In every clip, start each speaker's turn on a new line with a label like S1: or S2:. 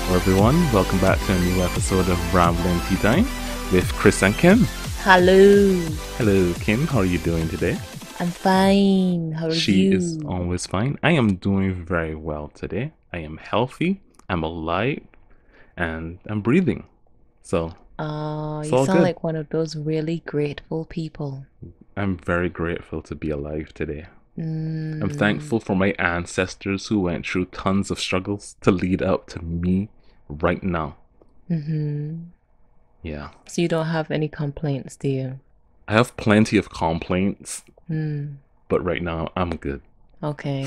S1: Hello everyone, welcome back to a new episode of Rambling Teatime with Chris and Kim.
S2: Hello.
S1: Hello Kim, how are you doing today?
S2: I'm fine. How are
S1: She
S2: you?
S1: is always fine. I am doing very well today. I am healthy, I'm alive, and I'm breathing. So, it's
S2: You
S1: all
S2: sound
S1: good.
S2: like one of those really grateful people.
S1: I'm very grateful to be alive today. I'm
S2: Mm,
S1: thankful for my ancestors who went through tons of struggles to lead up to me right now.
S2: mm-hmm.
S1: Yeah.
S2: So you don't have any complaints, do you?
S1: I have plenty of complaints,
S2: Mm,
S1: but right now I'm good.
S2: okay.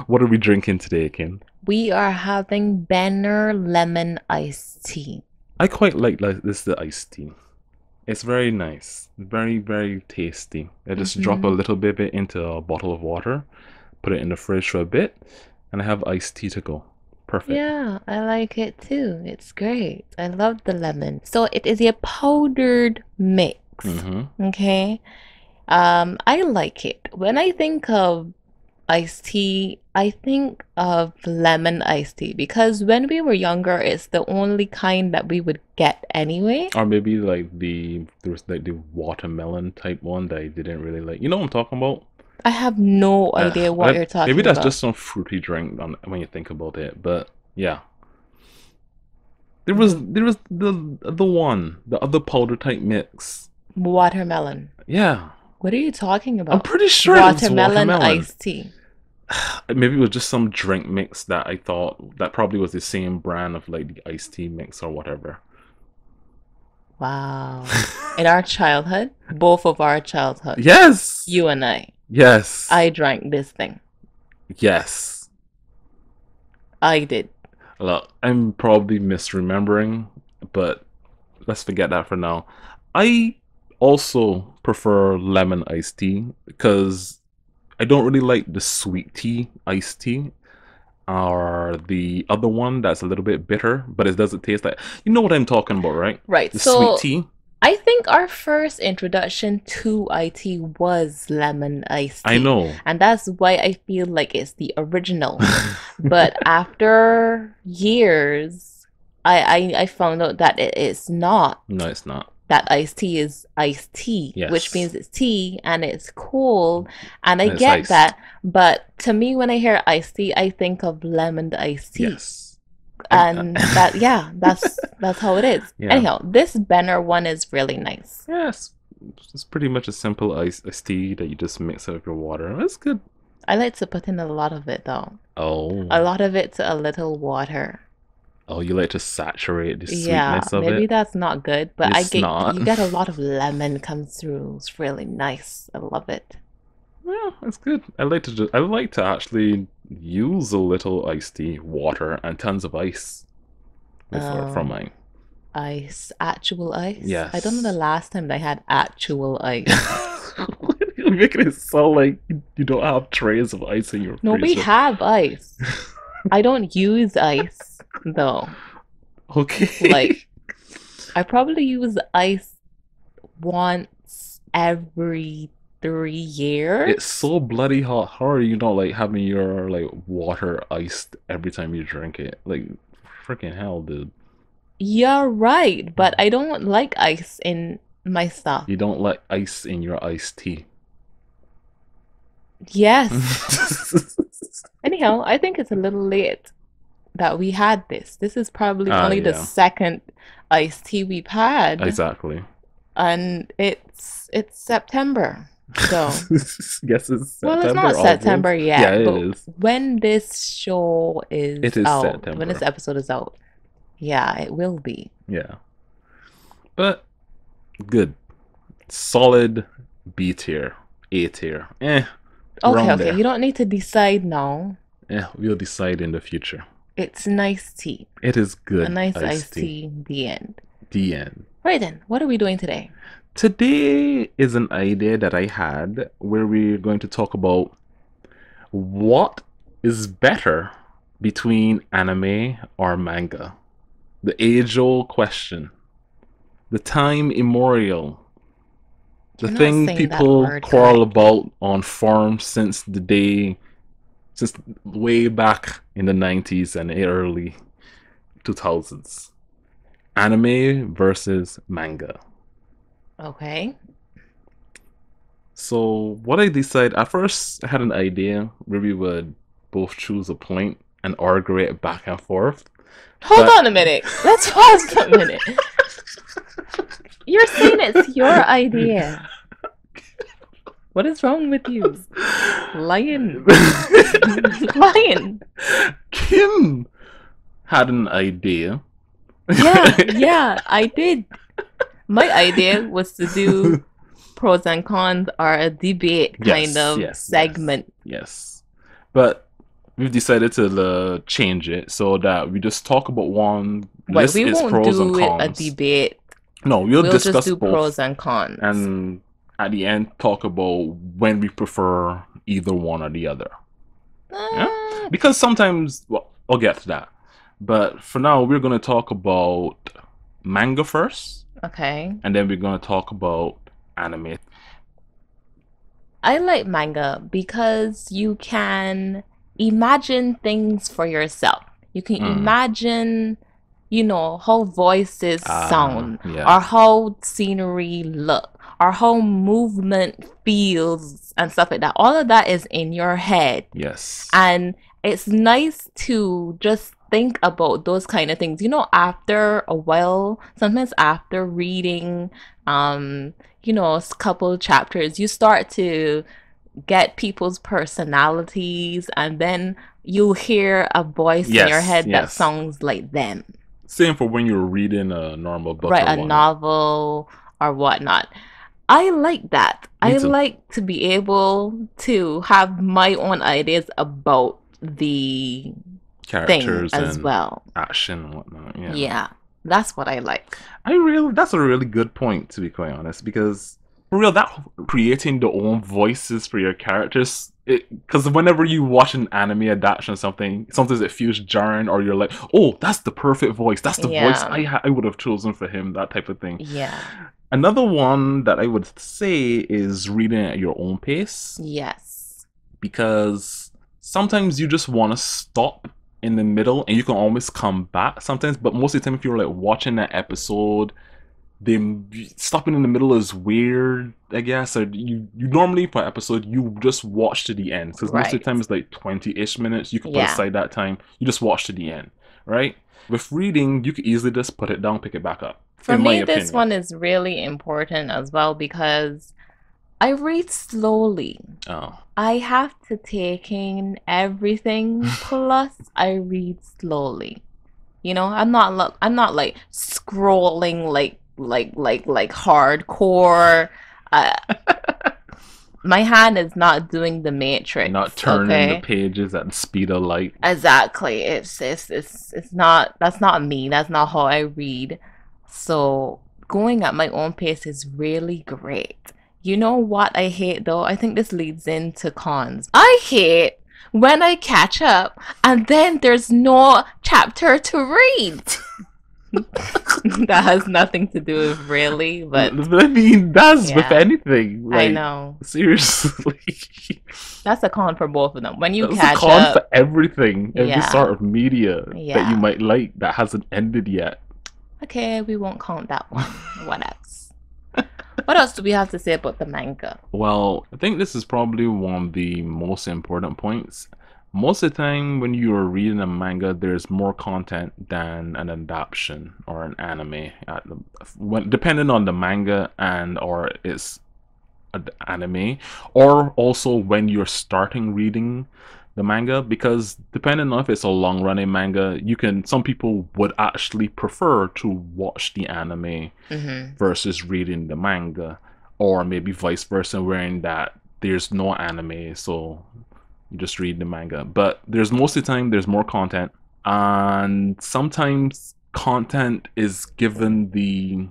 S1: What are we drinking today, Kim?
S2: We are having Banner Lemon Iced Tea.
S1: I quite like this the iced tea. It's very nice, very very tasty. I just drop a
S2: Mm-hmm.
S1: little bit into a bottle of water, put it in the fridge for a bit, and I have iced tea to go. Perfect.
S2: Yeah, I like it too. It's great. I love the lemon. So it is a powdered mix.
S1: Mm-hmm.
S2: Okay. I like it. When I think of iced tea, I think of lemon iced tea because when we were younger, it's the only kind that we would get anyway.
S1: Or maybe like there was like the watermelon type one that I didn't really like. You know what I'm talking about?
S2: I have no idea what you're
S1: Maybe
S2: talking
S1: that's
S2: about.
S1: just some fruity drink when you think about it. But yeah,
S2: The
S1: there was the other powder type mix.
S2: watermelon.
S1: Yeah,
S2: What are you talking
S1: I'm
S2: about?
S1: pretty sure it was
S2: Watermelon
S1: watermelon.
S2: iced tea.
S1: Maybe it was just some drink mix that I thought that probably was the same brand of like the iced tea mix or whatever.
S2: Wow. In our childhood, both of our childhood,
S1: Yes.
S2: you and
S1: Yes.
S2: I drank this thing.
S1: Yes.
S2: I did.
S1: Look, I'm probably misremembering, but let's forget that for now. I also prefer lemon iced tea because I don't really like the sweet tea iced tea or the other one that's a little bit bitter, but it doesn't taste like. You know what I'm talking about, right?
S2: Right.
S1: The sweet
S2: So
S1: tea.
S2: I think our first introduction to IT was lemon iced
S1: I
S2: tea.
S1: know.
S2: And that's why I feel like it's the original. But after years, I found out that it is not.
S1: No, it's not.
S2: That iced tea is iced tea, which
S1: Yes.
S2: means it's tea and it's cold. And I
S1: And it's
S2: get
S1: iced.
S2: that. But to me, when I hear iced tea, I think of lemon iced tea.
S1: Yes.
S2: And that's how it is.
S1: Yeah.
S2: Anyhow, this Benner one is really nice.
S1: Yes. It's pretty much a simple iced tea that you just mix up with your water. It's good.
S2: I like to put in a lot of it though.
S1: Oh.
S2: A lot of it to a little water.
S1: Oh, you like to saturate the
S2: Yeah,
S1: sweetness of
S2: maybe
S1: it?
S2: that's not good, but
S1: It's not.
S2: you get a lot of lemon comes through. It's really nice. I love it.
S1: Yeah, it's good. I like to actually use a little iced tea, water, and tons of ice from mine.
S2: Ice, actual ice.
S1: Yes.
S2: I don't know the last time I had actual ice.
S1: You're making it sound like you don't have trays of ice in your
S2: No, we
S1: freezer.
S2: have ice. I don't use ice though.
S1: Okay.
S2: Like, I probably use ice once every 3 years.
S1: It's so bloody hot. How are you not like having your like water iced every time you drink it? Like freaking hell, dude.
S2: You're right, but I don't like ice in my stuff.
S1: You don't like ice in your iced tea.
S2: Yes. Anyhow, I think it's a little late that we had this. This is probably only the
S1: Yeah.
S2: second iced tea we've had.
S1: Exactly.
S2: And it's September. So
S1: Yes, it's September.
S2: well, it's not September
S1: almost.
S2: yet,
S1: Yeah, it
S2: but
S1: is.
S2: when this show is
S1: It is
S2: out,
S1: September.
S2: when this episode is out, yeah, it will be.
S1: Yeah. But good. Solid B tier. A tier.
S2: Okay,
S1: around
S2: okay.
S1: there.
S2: You don't need to decide now.
S1: Yeah, we'll decide in the future.
S2: It's nice tea.
S1: It is good.
S2: A nice iced tea. The end.
S1: The end.
S2: Right then, what are we doing today?
S1: Today is an idea that I had where we're going to talk about what is better between anime or manga. The age-old question. The time immemorial. The
S2: You're not
S1: thing
S2: saying that
S1: people
S2: word
S1: quarrel
S2: correctly.
S1: about on forums since the day since way back in the 90s and early 2000s. Anime versus manga.
S2: Okay.
S1: So what I decided at first, I had an idea where we would both choose a point and argue it back and forth.
S2: Hold
S1: But
S2: on a minute. Let's pause for a minute. You're saying it's your idea. What is wrong with you? Lion. Lion.
S1: Kim had an idea.
S2: Yeah, I did. My idea was to do pros and cons or a debate kind of segment.
S1: Yes. But we've decided to change it so that we just talk about one,
S2: But
S1: list
S2: we
S1: its
S2: won't
S1: pros and
S2: do it a
S1: cons.
S2: debate.
S1: No, we'll
S2: We'll just
S1: discuss
S2: do
S1: both
S2: pros and cons.
S1: and at the end talk about when we prefer either one or the other. Yeah? Because sometimes, well, I'll get to that. But for now, we're going to talk about manga first.
S2: Okay.
S1: And then we're going to talk about anime.
S2: I like manga because you can imagine things for yourself. You can imagine, how voices sound, or how scenery look, or how movement feels and stuff like that. All of that is in your head.
S1: Yes.
S2: And it's nice to just think about those kind of things. After a while, sometimes after reading a couple chapters, you start to get people's personalities, and then you hear a voice in your head that sounds like them.
S1: Same for when you're reading a normal book,
S2: right? A novel or whatnot. I like that. I like to be able to have my own ideas about the
S1: characters
S2: thing as
S1: and
S2: well.
S1: Action and whatnot.
S2: Yeah, that's what I like.
S1: That's a really good point, to be quite honest, because for real, that creating the own voices for your characters, because whenever you watch an anime adaptation or something, sometimes it feels jarring, or you're like, oh, that's the perfect voice. That's the voice I would have chosen for him, that type of thing.
S2: Yeah.
S1: Another one that I would say is reading at your own pace.
S2: Yes.
S1: Because sometimes you just want to stop in the middle and you can always come back sometimes, but most of the time if you're like watching an episode, then stopping in the middle is weird, I guess. Or you normally for an episode you just watch to the end, because most of the time it's like 20-ish minutes. You can put aside that time, you just watch to the end, right? With reading, you could easily just put it down, pick it back up.
S2: For me, this one is really important as well because I read slowly.
S1: Oh. I
S2: have to take in everything, plus I read slowly. I'm not like scrolling like hardcore. My hand is not doing the Matrix.
S1: Not turning the pages at the speed of light.
S2: Exactly. It's not. That's not me. That's not how I read. So going at my own pace is really great. You know what I hate though? I think this leads into cons. I hate when I catch up and then there's no chapter to read. That has nothing to do with really, but
S1: I mean, that's with anything. Like,
S2: I know.
S1: Seriously.
S2: That's a con for both of them. When you
S1: that's
S2: catch
S1: a con
S2: up
S1: for everything, every sort of media that you might like that hasn't ended yet.
S2: Okay, we won't count that one. What else? What else do we have to say about the manga?
S1: Well, I think this is probably one of the most important points. Most of the time when you're reading a manga, there's more content than an adaptation or an anime. Depending on the manga and or its anime, or also when you're starting reading the manga, because depending on if it's a long running manga, some people would actually prefer to watch the anime versus reading the manga, or maybe vice versa, wherein that there's no anime, so you just read the manga. But there's most of the time there's more content, and sometimes content is given the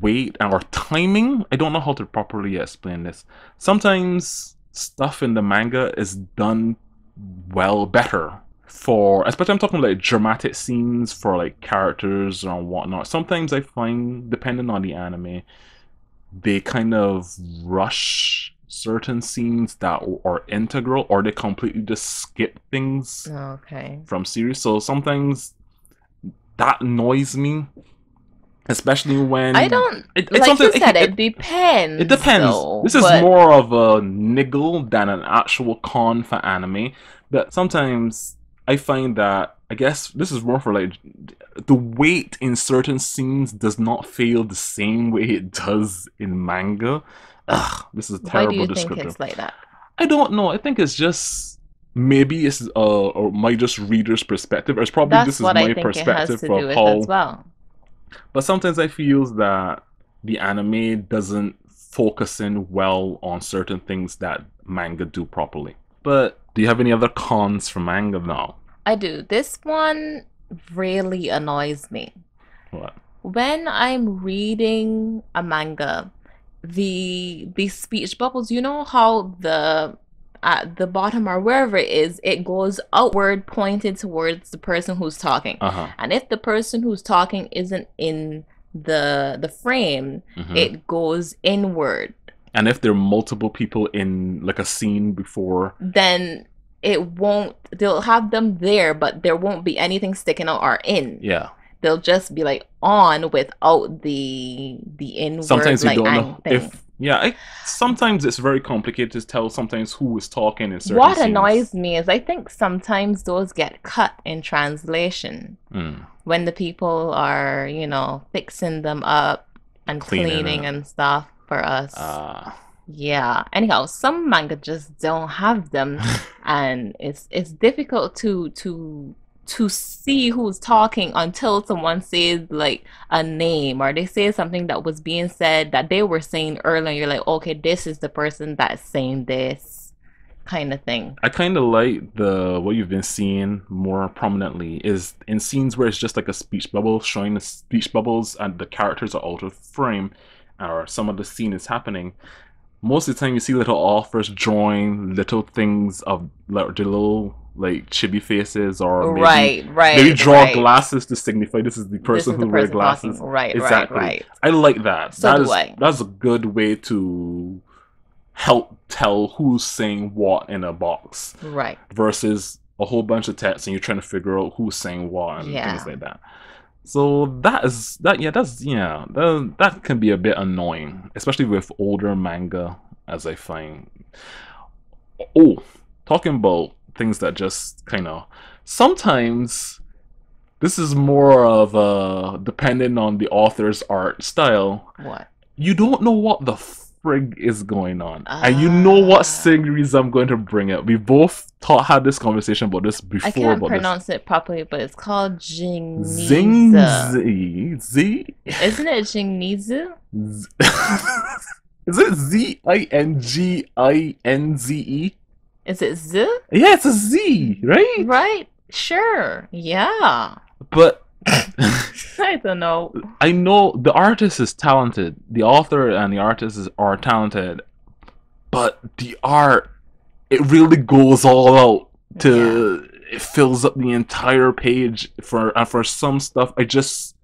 S1: weight or timing. I don't know how to properly explain this. Sometimes stuff in the manga is done better for, especially I'm talking like dramatic scenes for like characters or whatnot. Sometimes I find, depending on the anime, they kind of rush certain scenes that are integral, or they completely just skip things
S2: Okay.
S1: from series. So sometimes that annoys me, especially
S2: I
S1: when
S2: don't,
S1: it's
S2: like
S1: something
S2: you said, it
S1: it
S2: depends
S1: depends.
S2: though,
S1: This is
S2: but
S1: more of a niggle than an actual con for anime. But sometimes I find that, I guess this is more for like, the weight in certain scenes does not feel the same way it does in manga. Ugh, this is a
S2: why do
S1: terrible
S2: you think
S1: descriptor.
S2: it's like that?
S1: I don't know. I think it's just, maybe it's or my just reader's perspective. Or it's probably
S2: That's
S1: this is
S2: what I
S1: my
S2: think it has
S1: perspective
S2: to
S1: of
S2: do with as
S1: how.
S2: well.
S1: But sometimes I feel that the anime doesn't focus in well on certain things that manga do properly. But do you have any other cons for manga now?
S2: I do. This one really annoys me.
S1: What?
S2: When I'm reading a manga, the speech bubbles, you know how the at the bottom or wherever it is, it goes outward pointed towards the person who's talking.
S1: Uh huh.
S2: And if the person who's talking isn't in the frame,
S1: Mm-hmm.
S2: it goes inward.
S1: And if there are multiple people in like a scene before,
S2: Then it won't, they'll have them there, but there won't be anything sticking out or in.
S1: yeah.
S2: They'll just be like on without the inward
S1: Sometimes you
S2: like
S1: don't
S2: ang
S1: know
S2: thing.
S1: if, yeah. Sometimes it's very complicated to tell sometimes who is talking in certain
S2: What
S1: scenes.
S2: annoys me is I think sometimes those get cut in translation
S1: Mm.
S2: when the people are, you know, fixing them up and
S1: Cleaning
S2: cleaning
S1: it.
S2: and stuff for us.
S1: Uh
S2: Yeah. Anyhow, some manga just don't have them, and it's difficult to see who's talking until someone says like a name or they say something that was being said that they were saying earlier. You're like, okay, this is the person that's saying this kind of thing.
S1: I kind of like the what you've been seeing more prominently is in scenes where it's just like a speech bubble showing the speech bubbles and the characters are out of frame, or some of the scene is happening. Most of the time, you see little authors drawing little things of like the little like chibi faces, or maybe
S2: Right,
S1: draw
S2: right.
S1: glasses to signify this is the
S2: This
S1: person
S2: is the
S1: who wear
S2: person talking.
S1: glasses.
S2: Right,
S1: Exactly.
S2: right.
S1: I like that.
S2: So do I.
S1: That's a good way to help tell who's saying what in a box
S2: Right.
S1: versus a whole bunch of text and you're trying to figure out who's saying what and things
S2: Yeah.
S1: like that. So that is that. Yeah, that's yeah. That can be a bit annoying, especially with older manga, as I find. Oh, talking about things that just kind of sometimes this is more of a depending on the author's art style.
S2: What?
S1: You don't know what the frig is going on, and you know what
S2: Ah.
S1: series I'm going to bring up. We both had this conversation about this
S2: I
S1: before
S2: can't
S1: about this.
S2: pronounce it properly, but it's called
S1: Zing
S2: Jingniza.
S1: Z.
S2: Isn't it Jingnizu?
S1: Is it Zinginze?
S2: Is it Z?
S1: Yeah, it's a Z, right?
S2: Right? Sure. Yeah.
S1: But
S2: I don't know.
S1: I know the artist is talented. The author and the artist are talented. But the art, it really goes all out to it fills up the entire page for some stuff. I just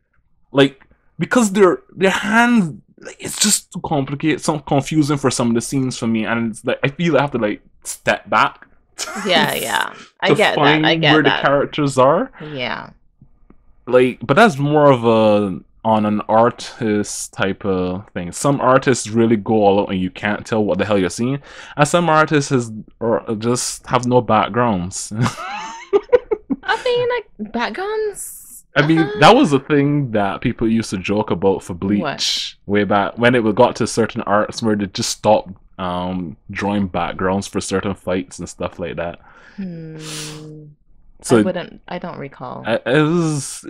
S1: like because their hands, like, it's just too complicated, so confusing for some of the scenes for me, and it's like I feel I have to like step back
S2: Yeah. I
S1: to
S2: get that. I
S1: find
S2: get
S1: where the
S2: that.
S1: characters are.
S2: Yeah.
S1: Like, but that's more of a on an artist type of thing. Some artists really go all out and you can't tell what the hell you're seeing, and some artists or just have no backgrounds.
S2: I mean, like, backgrounds.
S1: I mean, that was a thing that people used to joke about for
S2: What?
S1: Bleach way back when it got to certain arts where they just stopped drawing backgrounds for certain fights and stuff like that.
S2: Hmm.
S1: So
S2: I don't recall.
S1: it was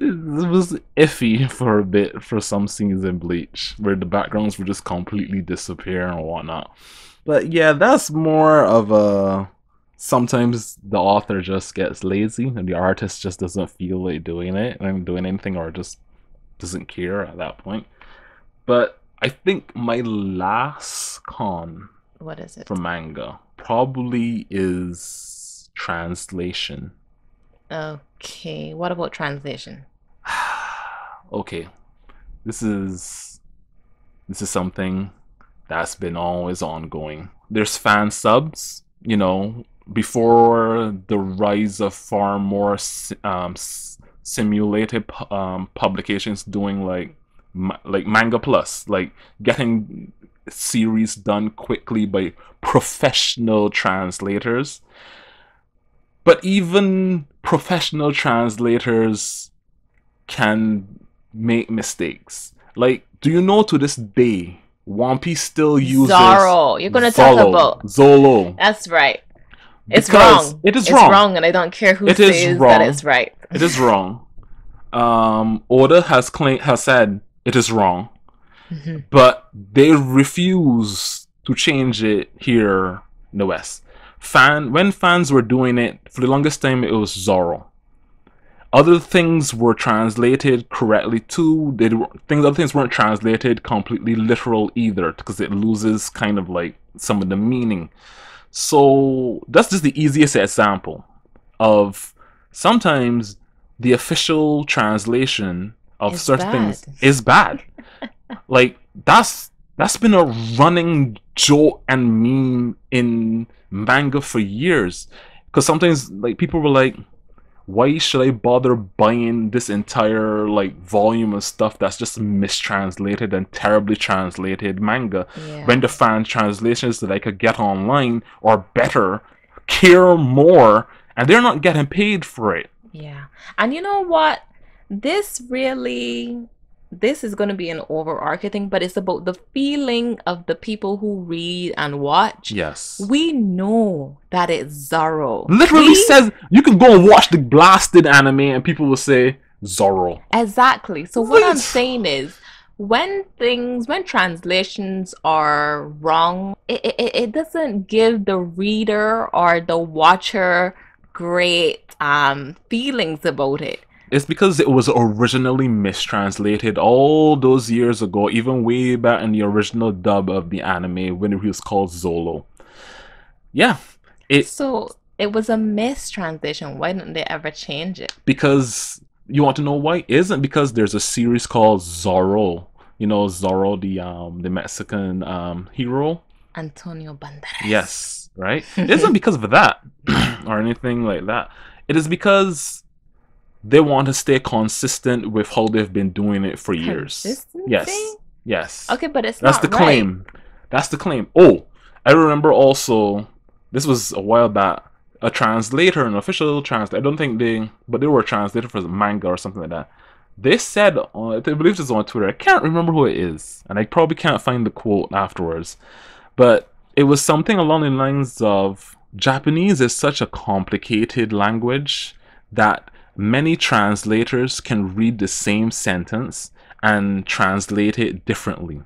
S1: iffy for a bit for some scenes in Bleach where the backgrounds would just completely disappear and whatnot. But yeah, that's more of a sometimes the author just gets lazy and the artist just doesn't feel like doing it and doing anything or just doesn't care at that point. But I think my last con
S2: What is
S1: for
S2: it?
S1: manga probably is translation.
S2: Okay. What about translation?
S1: Okay, this is something that's been always ongoing There's fan subs, before the rise of far more simulated publications doing like Manga Plus, like getting series done quickly by professional translators. But even professional translators can make mistakes. Like, do you know to this day, One Piece still uses
S2: Zorro. You're gonna talk about.
S1: Zolo,
S2: That's right. It's
S1: because
S2: wrong.
S1: it is
S2: It's
S1: wrong.
S2: wrong, and I don't care who
S1: It is
S2: says that it's
S1: wrong.
S2: right.
S1: It is wrong. Oda has said it is wrong,
S2: Mhm.
S1: but they refuse to change it here in the West. When fans were doing it for the longest time, it was Zoro. Other things were translated correctly too. Other things weren't translated completely literal either, because it loses kind of like some of the meaning. So that's just the easiest example of sometimes the official translation of
S2: It's
S1: certain
S2: bad.
S1: things is bad. Like that's been a running joke and meme in manga for years. Because sometimes like people were like, why should I bother buying this entire like volume of stuff that's just mistranslated and terribly translated manga when
S2: Yeah.
S1: the fan translations that I could get online are better, care more, and they're not getting paid for it.
S2: Yeah. And you know what? This really, this is going to be an overarching thing, but it's about the feeling of the people who read and watch.
S1: Yes.
S2: We know that it's Zorro.
S1: Literally says you can go and watch the blasted anime and people will say Zorro.
S2: Exactly. So what I'm saying is when translations are wrong, it doesn't give the reader or the watcher great feelings about it.
S1: It's because it was originally mistranslated all those years ago, even way back in the original dub of the anime when it was called Zolo. Yeah.
S2: So it was a mistranslation. Why didn't they ever change it?
S1: Because you want to know why? It isn't because there's a series called Zorro. You know Zorro, the Mexican hero?
S2: Antonio Banderas.
S1: Yes, right? It isn't because of that or anything like that. It is because they want to stay consistent with how they've been doing it for years.
S2: Consistency?
S1: Yes.
S2: Okay, but it's
S1: That's
S2: not
S1: the
S2: right.
S1: claim. That's the claim. Oh, I remember also, this was a while back, a translator, an official translator, I don't think but they were a translator for manga or something like that. They said, I believe this was on Twitter, I can't remember who it is, and I probably can't find the quote afterwards, but it was something along the lines of, Japanese is such a complicated language that many translators can read the same sentence and translate it differently.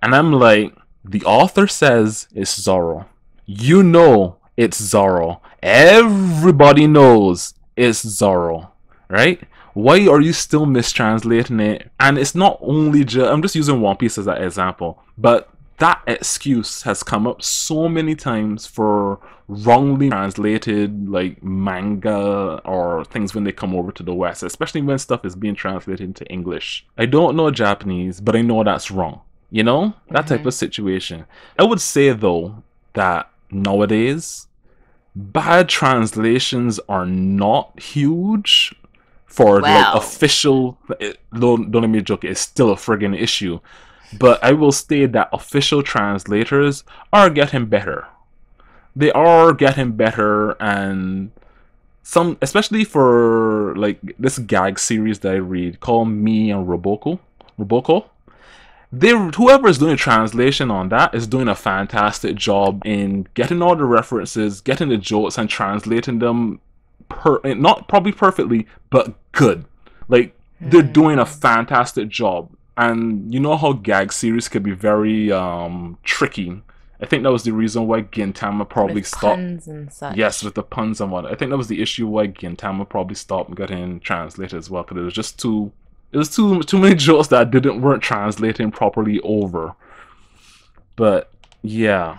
S1: And I'm like, the author says it's Zorro. You know it's Zorro. Everybody knows it's Zorro, right? Why are you still mistranslating it? And it's not only I'm just using One Piece as an example, but that excuse has come up so many times for wrongly translated like manga or things when they come over to the West, especially when stuff is being translated into English. I don't know Japanese, but I know that's wrong. You know? That type of situation. I would say though that nowadays bad translations are not huge for like official. Don't let me joke, it's still a friggin' issue. But I will state that official translators are getting better. They are getting better, and some, especially for like this gag series that I read called Me and Roboko. Whoever is doing a translation on that is doing a fantastic job in getting all the references, getting the jokes, and translating them not probably perfectly, but good. Like they're doing a fantastic job. And you know how gag series can be very tricky. I think that was the reason why Gintama probably stopped.
S2: Puns and such.
S1: Yes, with the puns and what. I think that was the issue why Gintama probably stopped getting translated as well, because it was just too many jokes that weren't translating properly over. But yeah.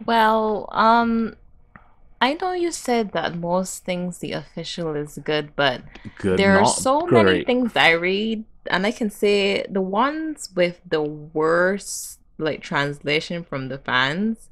S2: Well, I know you said that most things the official is good, but there are so many things I read, and I can say the ones with the worst like translation from the fans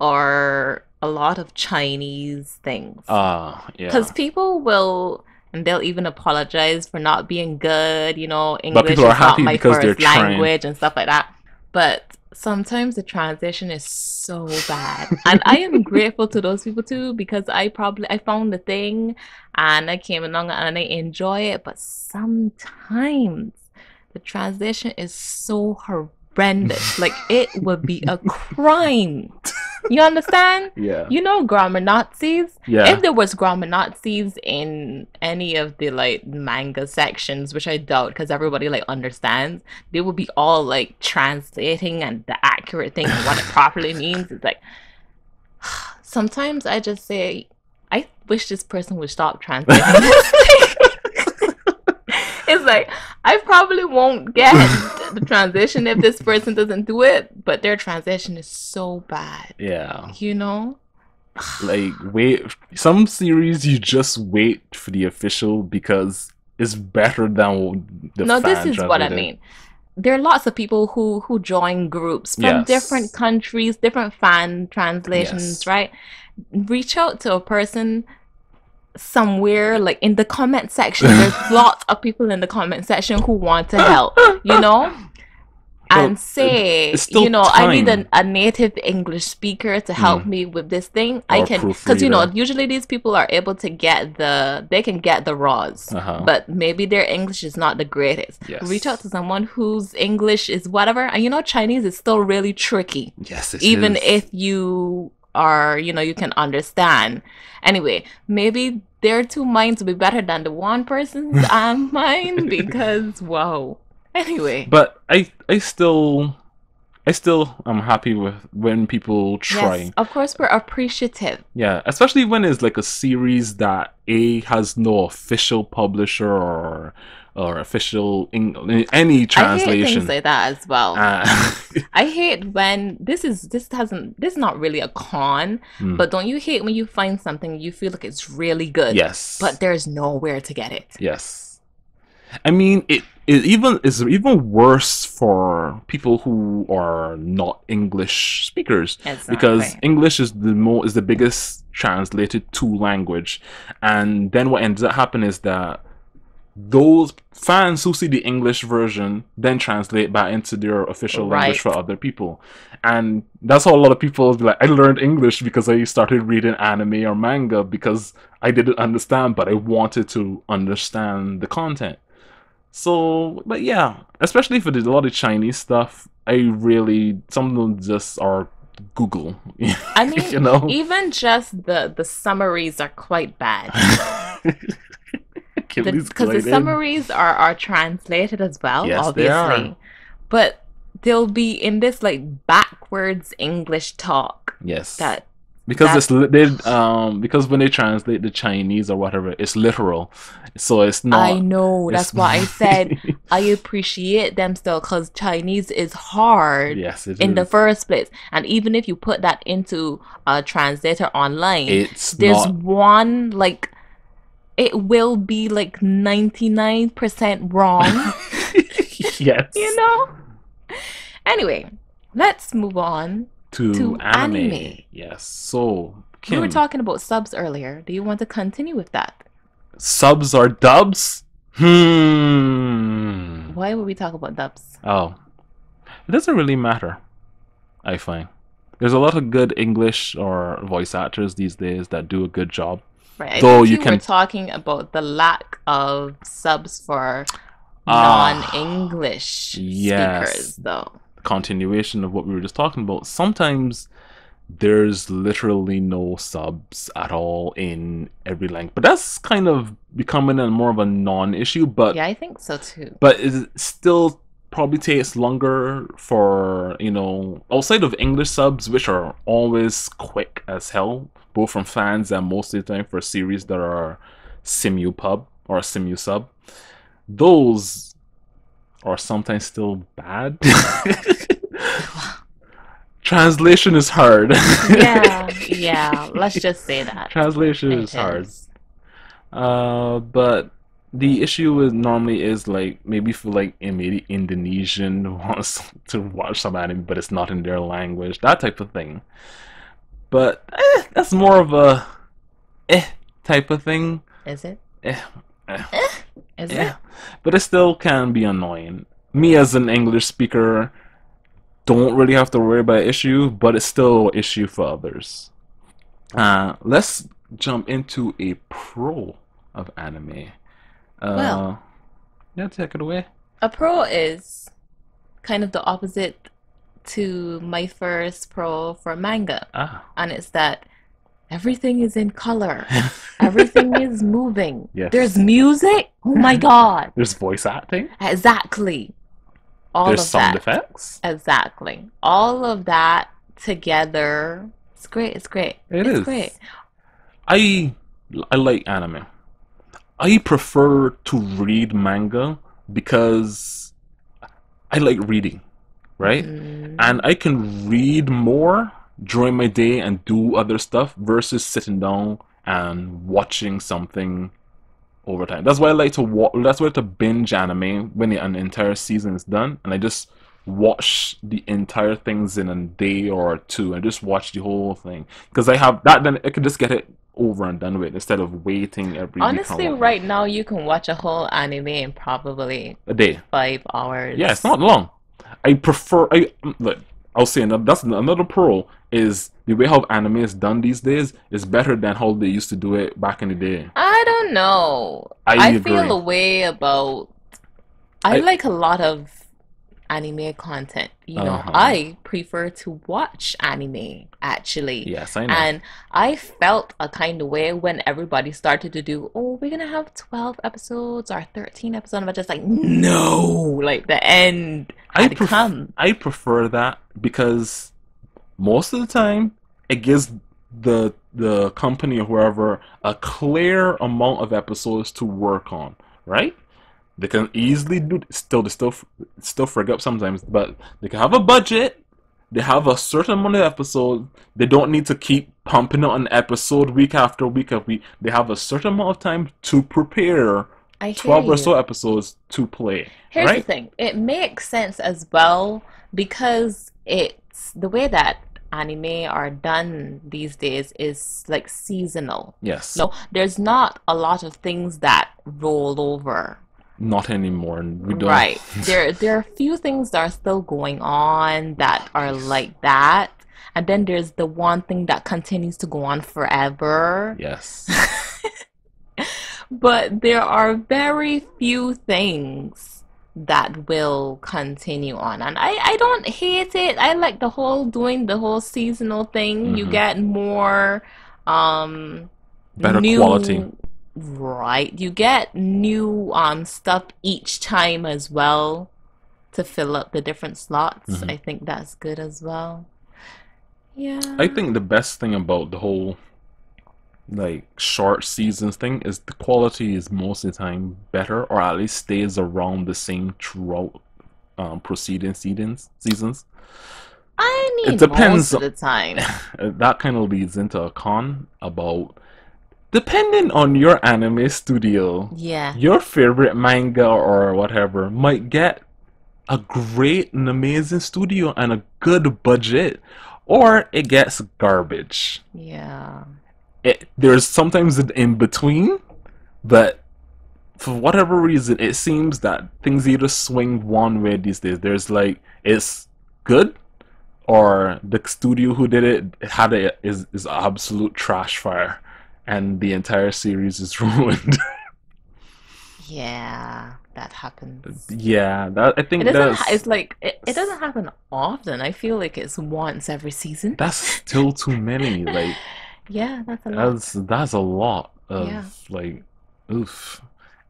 S2: or a lot of Chinese things.
S1: Yeah.
S2: Because people will, and they'll even apologize for not being good,
S1: But
S2: English
S1: people are
S2: is not
S1: happy
S2: my
S1: because they're
S2: first
S1: trying.
S2: language and stuff like that. But sometimes the transition is so bad. And I am grateful to those people too, because I found the thing and I came along and I enjoy it. But sometimes the transition is so horrendous. Like it would be a crime. You understand?
S1: Yeah.
S2: Grammar Nazis. If
S1: Yeah.
S2: there was grammar Nazis in any of the like manga sections, which I doubt because everybody like understands, they would be all like translating and the accurate thing and what it properly means. It's like sometimes I just say, I wish this person would stop translating this thing. It's like I probably won't get the transition if this person doesn't do it, but their transition is so bad.
S1: Yeah.
S2: You know?
S1: Like, wait, some series you just wait for the official because it's better than the
S2: No, this
S1: fan
S2: is what I
S1: translated.
S2: mean. There are lots of people who join groups from different
S1: Yes.
S2: countries, different fan translations,
S1: Yes.
S2: right? Reach out to a person somewhere like in the comment section. There's lots of people in the comment section who want to help,
S1: Well,
S2: and
S1: it's
S2: say,
S1: still
S2: I need
S1: time.
S2: a native English speaker to help me with this thing. I
S1: Or
S2: can, because
S1: proofreader.
S2: usually these people are able to they can get the raws,
S1: Uh-huh.
S2: but maybe their English is not the greatest. Reach out
S1: Yes.
S2: to someone whose English is whatever. And Chinese is still really tricky,
S1: Yes, it
S2: even
S1: is.
S2: if you are, you can understand. Anyway, maybe their two minds will be better than the one person's mind because, wow. Anyway.
S1: But I still am happy with when people
S2: Yes,
S1: try.
S2: of course we're appreciative.
S1: Yeah, especially when it's like a series that A has no official publisher or official any
S2: I hate things
S1: translation.
S2: like that as well.
S1: Uh,
S2: I hate when this is not really a con,
S1: mm,
S2: but don't you hate when you find something you feel like it's really good, but
S1: yes,
S2: there's nowhere to get it?
S1: yes. I mean, it even is even worse for people who are not English speakers because
S2: Exactly.
S1: English is the biggest translated to language, and then what ends up happening is that those fans who see the English version then translate back into their official language
S2: Right.
S1: for other people. And that's how a lot of people be like, I learned English because I started reading anime or manga because I didn't understand, but I wanted to understand the content. So, but yeah, especially for a lot of Chinese stuff, some of them just are Google,
S2: I mean,
S1: you know?
S2: even just the summaries are quite bad.
S1: Achilles
S2: Because the
S1: gliding.
S2: summaries are translated as well,
S1: Yes, they are.
S2: obviously, but they'll be in this like backwards English talk
S1: Yes.
S2: that
S1: Because
S2: that
S1: because when they translate the Chinese or whatever, it's literal. So it's
S2: I
S1: not
S2: know.
S1: it's
S2: That's why I said I appreciate them still, because Chinese is hard
S1: yes, it
S2: in the
S1: is.
S2: first place. And even if you put that into a translator online,
S1: It's
S2: there's
S1: not
S2: one like it will be like 99% wrong, you
S1: yes.
S2: know? Anyway, let's move on
S1: To
S2: to
S1: anime.
S2: anime.
S1: Yes. So,
S2: We were
S1: Kim,
S2: talking about subs earlier. Do you want to continue with that?
S1: subs or dubs? Hmm.
S2: Why would we talk about dubs?
S1: Oh, it doesn't really matter, I find. There's a lot of good English or voice actors these days that do a good job.
S2: Right. I
S1: Though
S2: think
S1: you
S2: you were
S1: can
S2: talking about the lack of subs for
S1: ah
S2: non-English speakers,
S1: yes,
S2: though.
S1: continuation of what we were just talking about. Sometimes there's literally no subs at all in every language, but that's kind of becoming a more of a non-issue. But
S2: Yeah, I think so too.
S1: it still probably takes longer for outside of English subs, which are always quick as hell, both from fans and most of the time for series that are simupub or simu sub. Those are sometimes still bad. Translation is hard.
S2: Yeah, let's just say that.
S1: Translation is
S2: It
S1: hard.
S2: is.
S1: But the issue is normally is like maybe for like maybe Indonesian who wants to watch some anime, but it's not in their language, that type of thing. but that's more of a eh type of thing.
S2: Is it?
S1: Eh, eh,
S2: Eh, is
S1: eh.
S2: it?
S1: But it still can be annoying. Me as an English speaker don't really have to worry about issue, but it's still an issue for others. Let's jump into a pro of anime.
S2: Well,
S1: Uh, yeah, take it away.
S2: a pro is kind of the opposite to my first pro for manga.
S1: Ah,
S2: And it's that everything is in color. Everything is moving. There's
S1: yes.
S2: music. Oh my God.
S1: There's voice acting.
S2: Exactly. All
S1: There's
S2: of
S1: sound
S2: that.
S1: effects.
S2: Exactly. All of that together. It's great. It's great.
S1: It
S2: It's great.
S1: is. I I like anime. I prefer to read manga because I like reading, right? And
S2: Hmm.
S1: I can read more during my day and do other stuff versus sitting down and watching something over time. That's why I like to That's why I like to binge anime when an entire season is done, and I just watch the entire things in a day or two, and just watch the whole thing because I have that. Then I can just get it over and done with instead of waiting every week and
S2: Honestly,
S1: whatnot.
S2: right now you can watch a whole anime in probably
S1: A day.
S2: 5 hours.
S1: Yeah, it's not long. I prefer. Look. I'll say another. That's another pro. Is the way how anime is done these days is better than how they used to do it back in the day.
S2: I don't know.
S1: I
S2: I feel
S1: agree.
S2: a way about. I
S1: I
S2: like a lot of anime content.
S1: uh huh.
S2: I prefer to watch anime actually.
S1: Yes, I know.
S2: And I felt a kind of way when everybody started to do, oh, we're gonna have 12 episodes or 13 episodes. I'm just like, no, like the end had come.
S1: I prefer that because most of the time it gives the company or whoever a clear amount of episodes to work on, right? They can easily do still frig up sometimes, but they can have a budget. They have a certain amount of episodes. They don't need to keep pumping out an episode week after week after week. They have a certain amount of time to prepare
S2: I hear
S1: 12 or so
S2: you.
S1: episodes to play,
S2: Here's the
S1: right?
S2: thing. It makes sense as well because it's the way that anime are done these days is like seasonal.
S1: Yes.
S2: There's not a lot of things that roll over.
S1: Not anymore. We don't.
S2: Right. There are a few things that are still going on that are like that. And then there's the one thing that continues to go on forever.
S1: Yes.
S2: But there are very few things that will continue on. And I don't hate it. I like the whole doing the whole seasonal thing. You
S1: Hmm.
S2: get more um
S1: Better quality.
S2: new right. You get new stuff each time as well to fill up the different slots.
S1: Hmm.
S2: I think that's good as well.
S1: I
S2: Yeah.
S1: think the best thing about the whole like short seasons thing is the quality is most of the time better, or at least stays around the same throughout preceding seasons.
S2: I
S1: It
S2: mean most
S1: depends.
S2: of the time.
S1: That kind of leads into a con about depending on your anime studio,
S2: Yeah.
S1: your favorite manga or whatever might get a great and amazing studio and a good budget, or it gets garbage.
S2: Yeah.
S1: There's sometimes an in between, but for whatever reason, it seems that things either swing one way these days. There's like it's good, or the studio who did it had it is absolute trash fire, and the entire series is ruined.
S2: Yeah, that happens.
S1: Yeah, that I
S2: It
S1: think
S2: doesn't it's like it doesn't happen often. I feel like it's once every season.
S1: that's still too many. Like
S2: Yeah, that's a lot.
S1: that's a lot
S2: Yeah.
S1: of like oof.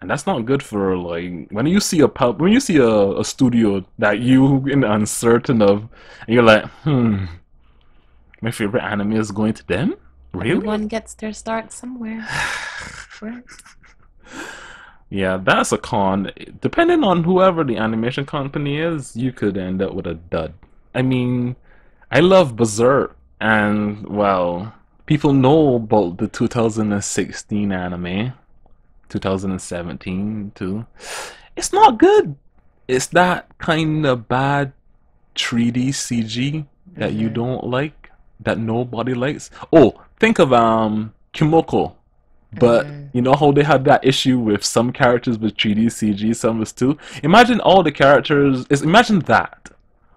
S1: And that's not good for like when you see when you see a studio that you in uncertain of, and you're like, my favorite anime is going to them? Really?
S2: Everyone gets their start somewhere, right?
S1: Yeah, that's a con. Depending on whoever the animation company is, you could end up with a dud. I mean, I love Berserk, and well, people know about the 2016 anime, 2017 too. It's not good. It's that kind of bad 3D CG that you
S2: Mm-hmm.
S1: don't like. that nobody likes. Oh, think of Kimoko. But
S2: Mm,
S1: you know how they had that issue with some characters with 3D CG, some was too. Imagine all the characters. Imagine that,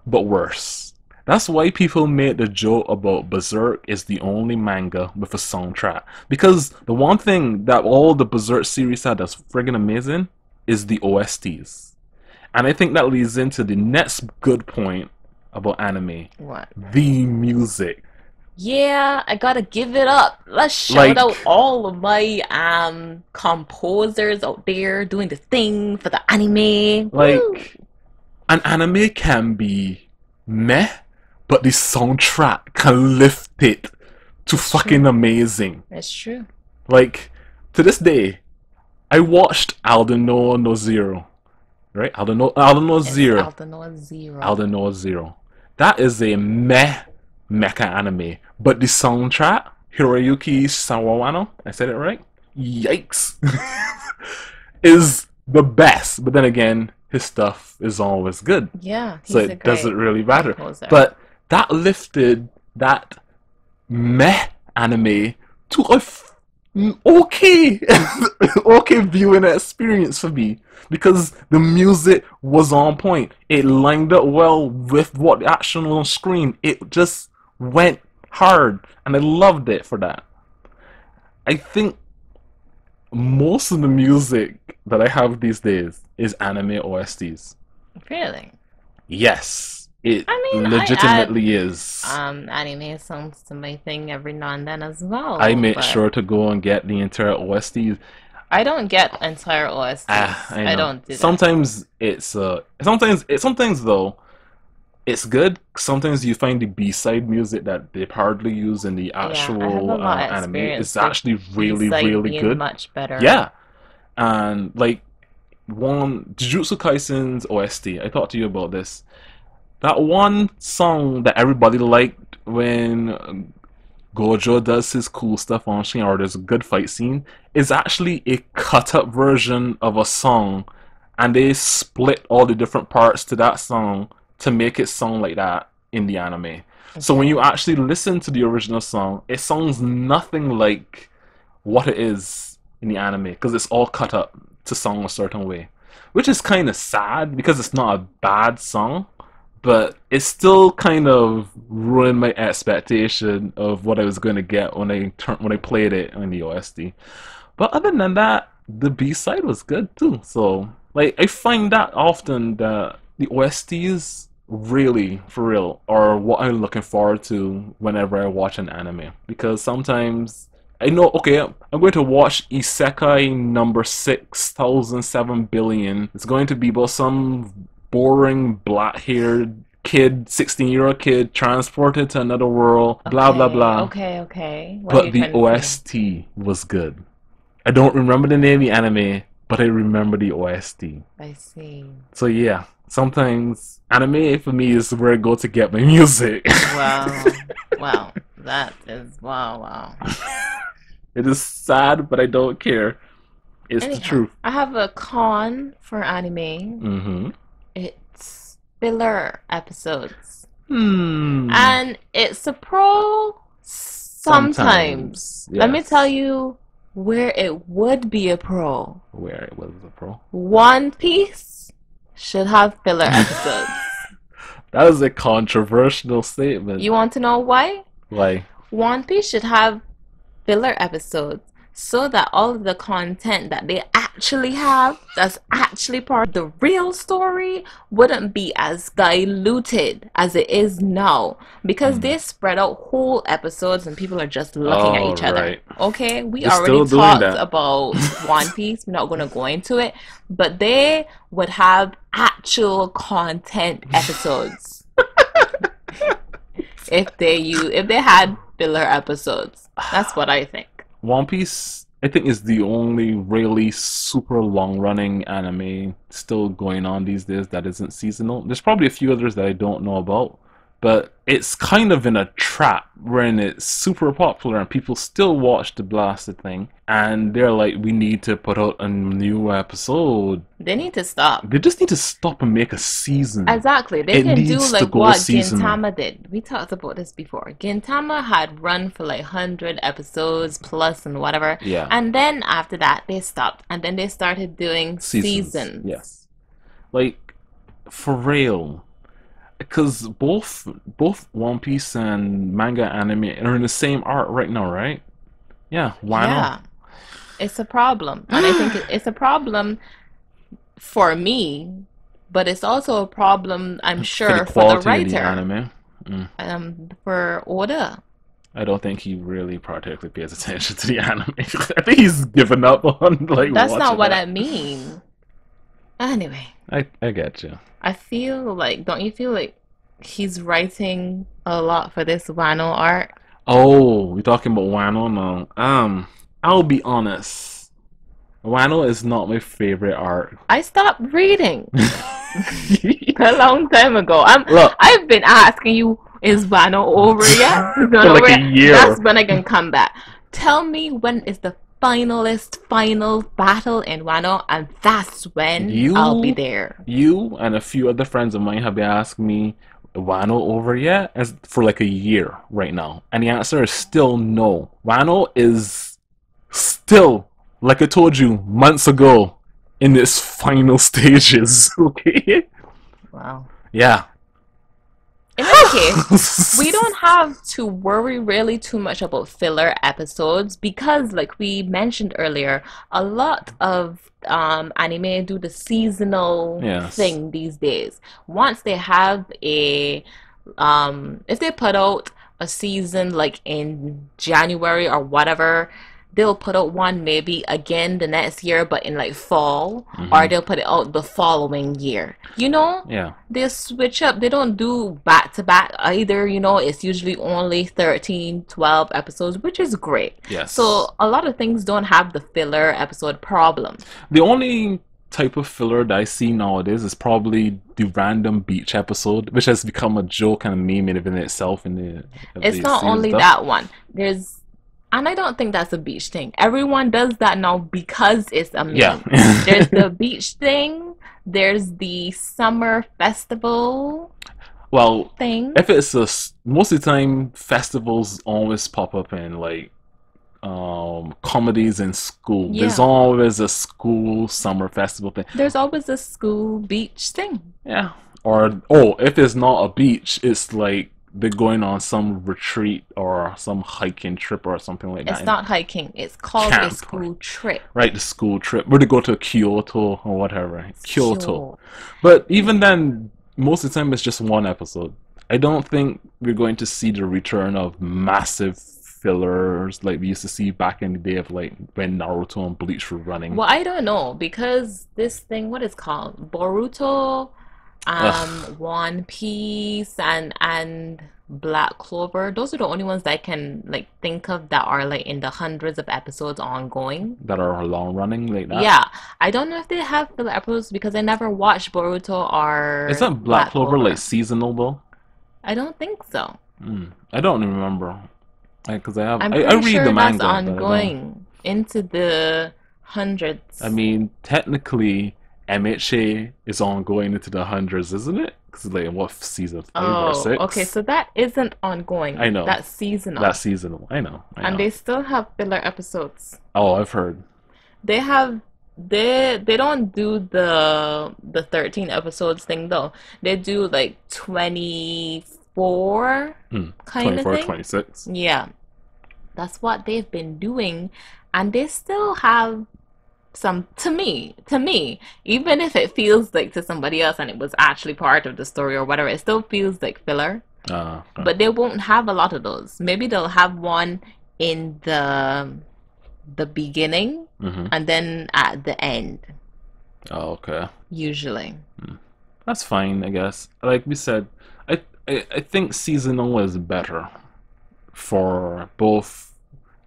S1: but worse. That's why people made the joke about Berserk is the only manga with a soundtrack. Because the one thing that all the Berserk series had that's friggin' amazing is the OSTs. And I think that leads into the next good point about anime,
S2: what?
S1: the music.
S2: Yeah, I gotta give it up. Let's shout
S1: Like,
S2: out all of my composers out there doing the thing for the anime. Woo!
S1: like an anime can be meh, but the soundtrack can lift it to
S2: It's true.
S1: fucking amazing.
S2: It's true.
S1: Like, to this day, I watched Alden No Zero, right? Alden No
S2: It's
S1: Zero,
S2: Altanoa Zero.
S1: Alden No Zero. That is a meh mecha anime, but the soundtrack, Hiroyuki Sawano, I said it right? Yikes. Is the best. But then again, his stuff is always good.
S2: Yeah,
S1: So
S2: he's a
S1: it doesn't
S2: great
S1: really matter.
S2: composer.
S1: But that lifted that meh anime to a okay okay viewing experience for me because the music was on point. It lined up well with what the action was on screen. It just went hard, and I loved it for that. I think most of the music that I have these days is anime OSTs.
S2: Really?
S1: Yes, it
S2: I mean, I add
S1: legitimately is.
S2: anime songs to my thing every now and then as
S1: I
S2: well,
S1: make
S2: but
S1: sure to go and get the entire OSTs.
S2: I don't get entire
S1: Ah,
S2: OSTs.
S1: I
S2: I
S1: know.
S2: don't do that.
S1: Sometimes it's sometimes though it's good. Sometimes you find the B-side music that they hardly use in the
S2: Yeah, I have a
S1: actual
S2: lot of
S1: anime is
S2: experience with
S1: actually really
S2: B-side
S1: really
S2: being
S1: good.
S2: much better.
S1: Yeah, and like one Jujutsu Kaisen's OST. I talked to you about this. That one song that everybody liked when Gojo does his cool stuff on screen, or there's a good fight scene, is actually a cut up version of a song, and they split all the different parts to that song to make it sound like that in the anime. So when you
S2: Okay.
S1: actually listen to the original song, it sounds nothing like what it is in the anime because it's all cut up to sound a certain way, which is kind of sad because it's not a bad song, but it still kind of ruined my expectation of what I was going to get when I played it on the OST. But other than that, the B side was good too. So like I find that often that the OSTs really for real are what I'm looking forward to whenever I watch an anime because sometimes I know okay I'm going to watch Isekai number 6007 billion. It's going to be about some boring black haired kid, 16-year-old kid transported to another world, blah blah
S2: Okay,
S1: blah.
S2: okay, okay. What are
S1: But
S2: you
S1: the
S2: trying to say?
S1: OST was good. I don't remember the name of the anime, but I remember the OST.
S2: I see.
S1: So yeah, sometimes anime for me is where I go to get my music.
S2: Wow. Wow. That is wow, wow.
S1: It is sad, but I don't care. It's the
S2: Anyhow,
S1: truth.
S2: I have a con for anime.
S1: Mm-hmm.
S2: It's filler episodes.
S1: Hmm.
S2: And it's a pro sometimes.
S1: Sometimes,
S2: Let me tell
S1: yes.
S2: you where it would be a pro.
S1: Where it was a pro.
S2: One Piece should have filler episodes.
S1: That is a controversial statement.
S2: You want to know why?
S1: Why?
S2: One Piece should have filler episodes so that all of the content that they actually have that's actually part of the real story wouldn't be as diluted as it is now because
S1: Hmm.
S2: they spread out whole episodes and people are just looking at
S1: Oh
S2: each other.
S1: right.
S2: Okay, we
S1: They're
S2: already
S1: still doing
S2: talked
S1: that.
S2: about One Piece. We're not going to go into it, but they would have actual content episodes if they had filler episodes. That's what I think.
S1: One Piece, I think, is the only really super long running anime still going on these days that isn't seasonal. There's probably a few others that I don't know about, but it's kind of in a trap wherein it's super popular and people still watch the blasted thing. and they're like, we need to put out a new episode.
S2: They need to stop.
S1: They just need to stop and make a season.
S2: Exactly. They
S1: It
S2: can do
S1: needs to
S2: like
S1: go
S2: what
S1: seasonal.
S2: Gintama did. We talked about this before. Gintama had run for like 100 episodes plus and whatever.
S1: Yeah,
S2: And then after that, they stopped. And then they started doing
S1: seasons.
S2: seasons.
S1: Yes, like for real. Because both One Piece and manga anime are in the same art right now, right? Yeah, Wano.
S2: Yeah, it's a problem. And I think it's a problem for me, but it's also a problem, I'm
S1: For the
S2: sure, for the
S1: quality of the
S2: writer,
S1: anime. Mm.
S2: for Oda.
S1: I don't think he really particularly pays attention to the anime. I think he's given up on like
S2: That's not
S1: watching
S2: what
S1: it.
S2: I mean. Anyway,
S1: I get you.
S2: I feel like, don't you feel like he's writing a lot for this Wano art?
S1: Oh, we're talking about Wano now. I'll be honest. Wano is not my favorite art.
S2: I stopped reading a long time ago.
S1: Look,
S2: I've been asking you, is Wano over yet? Is it
S1: for
S2: over
S1: like a
S2: yet?
S1: year.
S2: That's when I can come back. Tell me when is the final battle in Wano, and that's when I'll be
S1: You,
S2: there.
S1: you, and a few other friends of mine have been asking me, Wano over yet? As for like a year right now, and the answer is still no. Wano is still, like I told you months ago, in its final stages. Okay.
S2: Wow.
S1: Yeah.
S2: In any case, we don't have to worry really too much about filler episodes because, like we mentioned earlier, a lot of anime do the seasonal
S1: Yes.
S2: thing these days. Once they have if they put out a season like in January or whatever, they'll put out one maybe again the next year, but in like fall, or
S1: Hmm.
S2: they'll put it out the following year. You know?
S1: Yeah.
S2: They switch up. They don't do back to back either. It's usually only 13, 12 episodes, which is great.
S1: Yes.
S2: So a lot of things don't have the filler episode problem.
S1: The only type of filler that I see nowadays is probably the random beach episode, which has become a joke and a meme in itself in
S2: It's
S1: the
S2: not
S1: series
S2: only
S1: stuff.
S2: that one. And I don't think that's a beach thing. Everyone does that now because it's a
S1: Yeah.
S2: meme. There's the beach thing. There's the summer festival
S1: Well,
S2: thing.
S1: if it's most of the time festivals always pop up in like comedies in school. There's
S2: Yeah.
S1: always a school summer festival thing.
S2: There's always a school beach thing.
S1: Yeah. Or oh, if it's not a beach, it's like they're going on some retreat or some hiking trip or something like that.
S2: It's not hiking. It's called a
S1: Camp.
S2: school trip.
S1: Right, the school trip where they go to Kyoto or whatever. Kyoto.
S2: Sure.
S1: But even then, most of the time it's just one episode. I don't think we're going to see the return of massive fillers like we used to see back in the day of like when Naruto and Bleach were running.
S2: Well, I don't know because this thing, what is called Boruto,
S1: Ugh,
S2: One Piece, and Black Clover. Those are the only ones that I can like think of that are like in the hundreds of episodes ongoing.
S1: that are long running like that.
S2: Yeah, I don't know if they have filler episodes because I never watched Boruto
S1: Is
S2: or
S1: that Black
S2: Black
S1: Clover like
S2: Clover.
S1: seasonal though?
S2: I don't think so.
S1: I don't remember. Because
S2: I'm
S1: I
S2: pretty
S1: read
S2: sure
S1: the
S2: that's
S1: manga, but I don't.
S2: ongoing into the
S1: I
S2: hundreds.
S1: mean, technically, MHA is ongoing into the hundreds, isn't it? Because like what season 5 or 6?
S2: Okay, so that isn't ongoing.
S1: I know
S2: That's seasonal.
S1: that seasonal. I know. I
S2: And
S1: know.
S2: they still have filler episodes.
S1: Oh, I've heard.
S2: They have they don't do the 13 episodes thing though. They do like 24 kind of
S1: 24,
S2: thing.
S1: 26.
S2: Yeah. That's what they've been doing, and they still have some to me, even if it feels like to somebody else and it was actually part of the story or whatever, it still feels like filler.
S1: Okay.
S2: But they won't have a lot of those. Maybe they'll have one in the beginning
S1: Mm-hmm.
S2: and then at the end,
S1: Oh, okay.
S2: usually.
S1: That's fine, I guess. Like we said, I think seasonal is better for both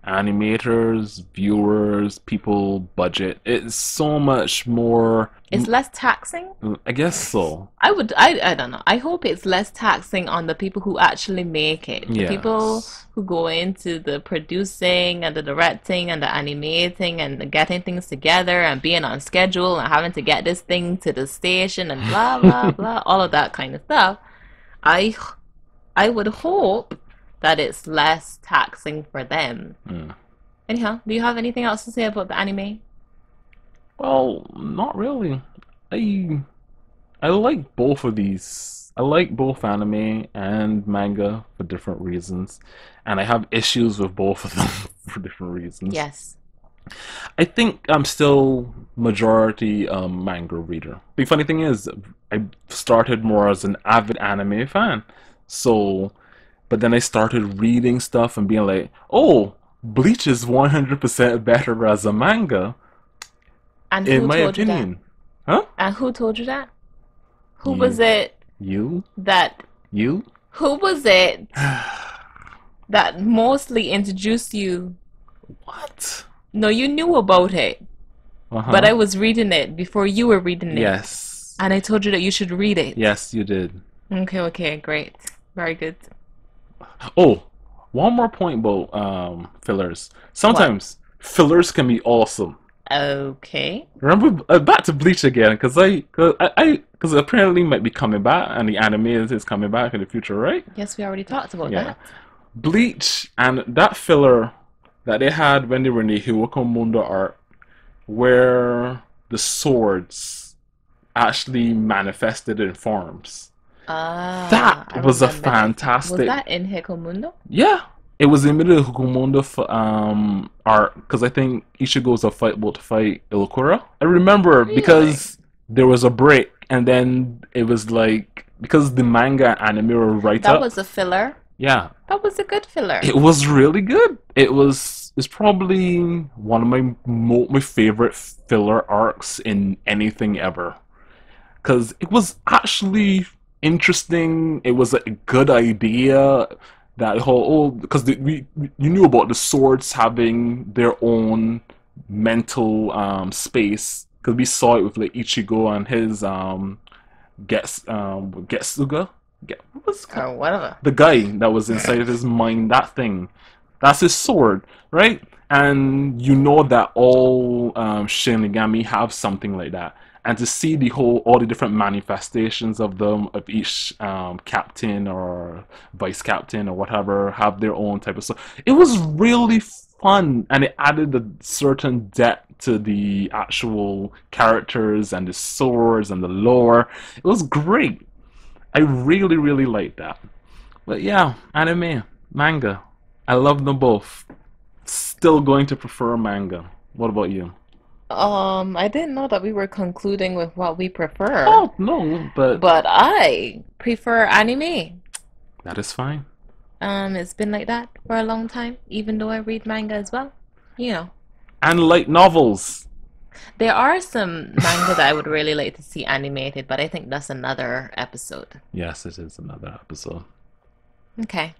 S1: animators, viewers, people, budget. It's so much more.
S2: It's less taxing.
S1: I guess so.
S2: I don't know. I hope it's less taxing on the people who actually make it. The people
S1: Yes.
S2: who go into the producing and the directing and the animating and the getting things together and being on schedule and having to get this thing to the station and blah blah blah, all of that kind of stuff. I I would hope that it's less taxing for them.
S1: Mm.
S2: Anyhow, do you have anything else to say about the anime?
S1: Well, not really. I I like both of these. I like both anime and manga for different reasons, and I have issues with both of them for different reasons.
S2: Yes.
S1: I think I'm still majority manga reader. The funny thing is, I started more as an avid anime fan, so but then I started reading stuff and being like, oh, Bleach is 100% better as a manga,
S2: And
S1: in
S2: who
S1: my
S2: told you that?
S1: opinion. Huh?
S2: And who told you that? Who was
S1: You,
S2: it
S1: you,
S2: that
S1: you.
S2: who was it that mostly introduced you?
S1: What?
S2: No, you knew about it, but
S1: Uh-huh.
S2: I was reading it before you were reading it.
S1: Yes.
S2: And I told you that you should read it.
S1: Yes, you did.
S2: Okay, okay, great. Very good.
S1: Oh, one more point about fillers.
S2: What?
S1: Sometimes fillers can be awesome.
S2: Okay.
S1: Remember, back to Bleach again, because apparently might be coming back, and the anime is coming back in the future, right?
S2: Yes, we already talked about
S1: Yeah.
S2: that.
S1: Bleach and that filler that they had when they were in the Hiwako Mundo arc, where the swords actually manifested in forms.
S2: Ah, I
S1: That was a
S2: remember this. Was
S1: fantastic.
S2: that in Hikomundo?
S1: Yeah, it was in the middle of Hukumondo arc because I think Ichigo's about to fight Ilukura. I remember
S2: Really?
S1: because there was a break, and then it was like because the manga and anime were right
S2: That
S1: up.
S2: was a filler.
S1: Yeah,
S2: That was a good filler.
S1: it was really good. It's probably one of my favorite filler arcs in anything ever because it was actually interesting. It was a good idea. That whole because you knew about the swords having their own mental space because we saw it with like Ichigo and his Getsuga. What was it called?
S2: Or whatever.
S1: The guy that was inside of his mind. That thing, that's his sword, right? And you know that all Shinigami have something like that. And to see all the different manifestations of them, of each captain or vice captain or whatever, have their own type of stuff. It was really fun, and it added a certain depth to the actual characters and the swords and the lore. It was great. I really, really liked that. But yeah, anime, manga. I love them both. Still going to prefer manga. What about you?
S2: I didn't know that we were concluding with what we prefer,
S1: Oh, no, but
S2: but I prefer anime.
S1: that is fine.
S2: It's been like that for a long time, even though I read manga as well. You know,
S1: And light novels.
S2: there are some manga that I would really like to see animated, but I think that's another episode.
S1: Yes, it is another episode.
S2: Okay.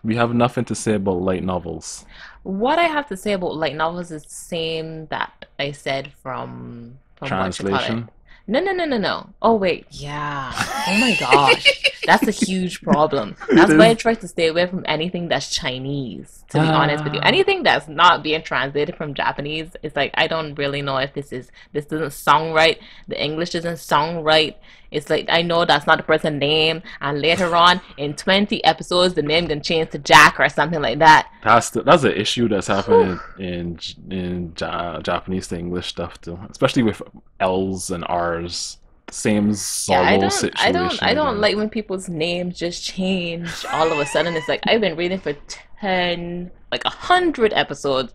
S1: We have nothing to say about light novels.
S2: What I have to say about light novels is the same that I said from what you call it.
S1: Translation.
S2: No, no, no, no, no. Oh wait, yeah. Oh my gosh. That's a huge problem.
S1: It
S2: That's why I
S1: is.
S2: try to stay away from anything that's Chinese, to be honest with you.
S1: Ah,
S2: Anything that's not being translated from Japanese, it's like I don't really know if this doesn't sound right. The English doesn't sound right. It's like I know that's not the person's name, and later on in 20 episodes the name can change to Jack or something like that.
S1: that's an issue that's
S2: Whew.
S1: happening Japanese to English stuff too, especially with L's and R's. Same
S2: Yeah,
S1: Zolo
S2: I
S1: situation
S2: don't
S1: again.
S2: like when people's names just change all of a sudden. It's like I've been reading for 10, like 100 episodes,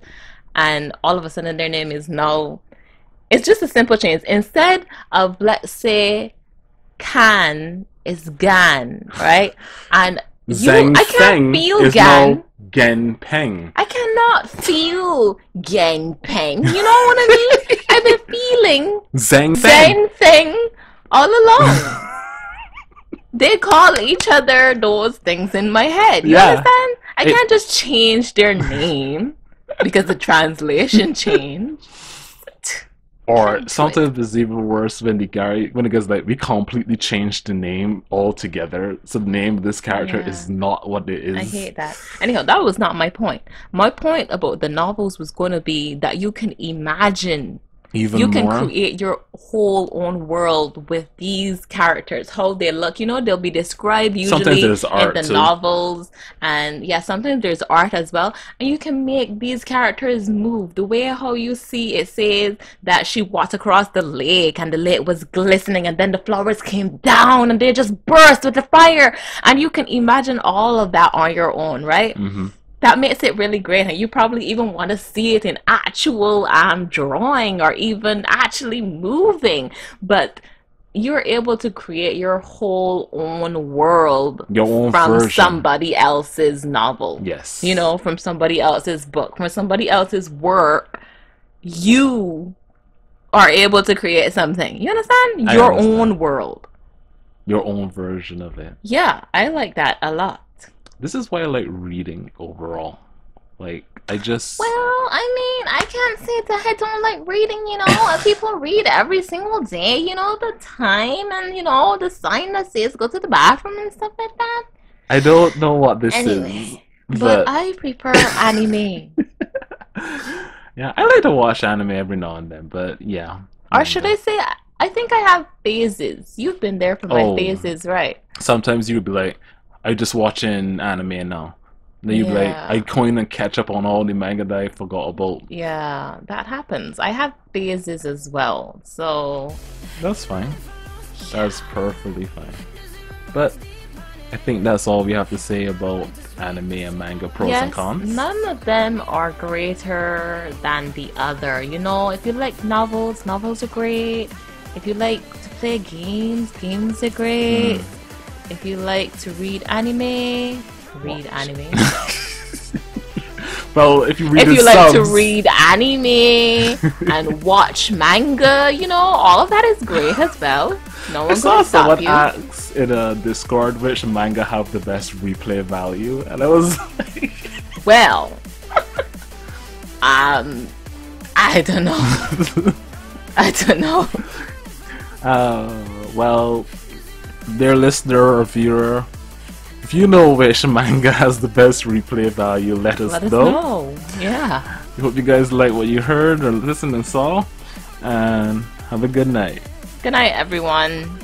S2: and all of a sudden their name is now. It's just a simple change. Instead of let's say can is Gan, right? And
S1: Zhang
S2: I can't
S1: Feng
S2: feel
S1: is
S2: Gan.
S1: now Gen Peng.
S2: I cannot feel Gang Peng. You know what I mean? I've been feeling
S1: Zhang Feng.
S2: Zen thing all along. They call each other those things in my head. You
S1: Yeah.
S2: understand? I
S1: It
S2: can't just change their name. because the translation changed.
S1: Or
S2: Can't do it.
S1: sometimes it's even worse when the guy's like, we completely changed the name altogether. So the name of this character
S2: Yeah.
S1: is not what it
S2: I
S1: is.
S2: hate that. Anyhow, that was not my point. My point about the novels was going to be that you can imagine,
S1: Even
S2: you can
S1: more.
S2: create your whole own world with these characters, how they look. You know, they'll be described
S1: Sometimes
S2: usually
S1: there's
S2: in
S1: art
S2: the
S1: too.
S2: novels, and yeah, sometimes there's art as well. And you can make these characters move the way how you see it says that she walked across the lake and the lake was glistening, and then the flowers came down and they just burst with the fire. And you can imagine all of that on your own, right?
S1: Hmm.
S2: That makes it really great, and you probably even want to see it in actual drawing or even actually moving. But you're able to create your whole own world
S1: Your own
S2: from
S1: version.
S2: somebody else's novel, you
S1: Yes.
S2: know, from somebody else's book, from somebody else's work. You are able to create something. You understand?
S1: I
S2: Your
S1: understand.
S2: own world.
S1: Your own version of it.
S2: Yeah, I like that a lot.
S1: This is why I like reading overall. Like, I just.
S2: Well, I mean, I can't say that I don't like reading, you know. People read every single day, you know, the time and, you know, the sign that says go to the bathroom and stuff like that.
S1: I don't know what this is,
S2: Anyway, but
S1: but.
S2: I prefer anime.
S1: Yeah, I like to watch anime every now and then, but yeah,
S2: Or should
S1: manga.
S2: I say, I think I have phases. You've been there for my
S1: Oh,
S2: phases, right?
S1: sometimes you'd be like, I just watching anime now. Then you'd be like, I
S2: Yeah.
S1: kind of catch up on all the manga that I forgot about.
S2: Yeah, that happens. I have phases as well. So,
S1: That's fine. That's
S2: yeah.
S1: perfectly fine. But I think that's all we have to say about anime and manga pros and
S2: Yes,
S1: cons.
S2: none of them are greater than the other. You know, if you like novels, novels are great. If you like to play games, games are great.
S1: Mm,
S2: If you like to read anime, read
S1: watch.
S2: anime.
S1: Well, if you read
S2: If
S1: the
S2: you like to
S1: subs.
S2: read anime and watch manga, you know, all of that is great as well. No
S1: I
S2: one's
S1: saw
S2: gonna stop
S1: someone
S2: you.
S1: ask in a Discord which manga have the best replay value, and I was
S2: Well, um, I don't know. I don't know.
S1: well, dear listener or viewer, if you know which manga has the best replay value, let us
S2: Let us
S1: know.
S2: know. Yeah.
S1: We hope you guys like what you heard or listened and saw, and have a good night.
S2: Good night, everyone.